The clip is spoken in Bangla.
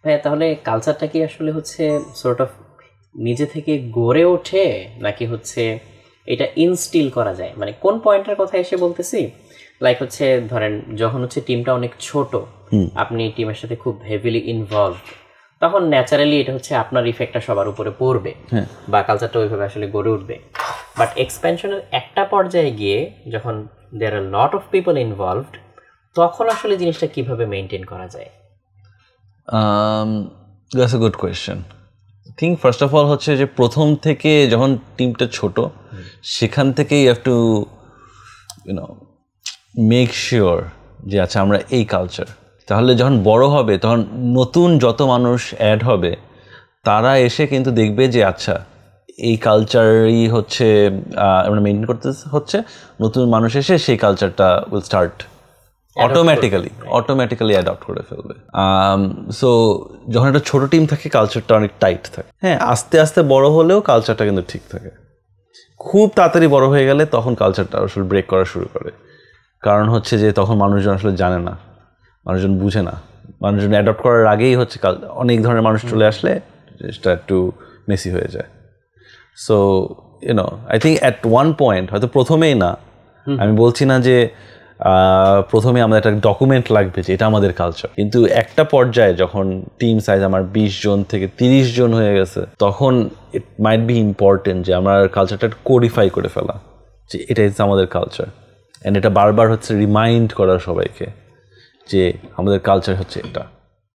ভাইয়া তাহলে কালচারটা কি আসলে হচ্ছে সর্ট অফ নিজে থেকে গড়ে ওঠে নাকি হচ্ছে এটা ইনস্টিল করা যায়, মানে কোন পয়েন্টের কথা এসে বলতেছি, লাইক হচ্ছে ধরেন যখন হচ্ছে টিমটা অনেক ছোট, আপনি টিমের সাথে খুব হেভিলি ইনভলভ, তখন ন্যাচারালি এটা হচ্ছে আপনার ইফেক্টটা সবার উপরে পড়বে বা কালচারটা ওইভাবে আসলে গড়ে উঠবে। বাট এক্সপেনশনের একটা পর্যায়ে গিয়ে যখন দেয়ার আর লট অফ পিপল ইনভলভড, তখন আসলে জিনিসটা কিভাবে মেনটেন করা যায়? That's a good question. Think first of all হচ্ছে যে প্রথম থেকে যখন টিমটা ছোট, সেখান থেকেই হ্যাভ টু মেক শিওর যে আচ্ছা আমরা এই কালচার। তাহলে যখন বড় হবে তখন নতুন যত মানুষ অ্যাড হবে তারা এসে কিন্তু দেখবে যে আচ্ছা এই কালচারই হচ্ছে আমরা মেনটেন করতে হচ্ছে, নতুন মানুষ এসে সেই কালচারটা উইল স্টার্ট অটোমেটিক্যালি অ্যাডপ্ট করে ফেলবে। সো যখন একটা ছোটো টিম থাকে কালচারটা অনেক টাইট থাকে, হ্যাঁ আস্তে আস্তে বড় হলেও কালচারটা কিন্তু ঠিক থাকে। খুব তাড়াতাড়ি বড় হয়ে গেলে তখন কালচারটা আসলে ব্রেক করা শুরু করে, কারণ হচ্ছে যে তখন মানুষজন আসলে জানে না, মানুষজন বুঝে না, মানুষজন অ্যাডপ্ট করার আগেই হচ্ছে অনেক ধরনের মানুষ চলে আসলে জিনিসটা একটু মেসি হয়ে যায়। So I think at one point, হয়তো প্রথমেই না, আমি বলছি না যে প্রথমে আমাদের একটা ডকুমেন্ট লাগবে যে এটা আমাদের কালচার, কিন্তু একটা পর্যায়ে যখন টিম সাইজ আমার 20 জন থেকে 30 জন হয়ে গেছে, তখন ইট মাইট বি ইম্পর্টেন্ট যে আমার কালচারটা কোডিফাই করে ফেলা যে এটা হচ্ছে আমাদের কালচার, অ্যান্ড এটা বারবার হচ্ছে রিমাইন্ড করা সবাইকে যে আমাদের কালচার হচ্ছে এটা।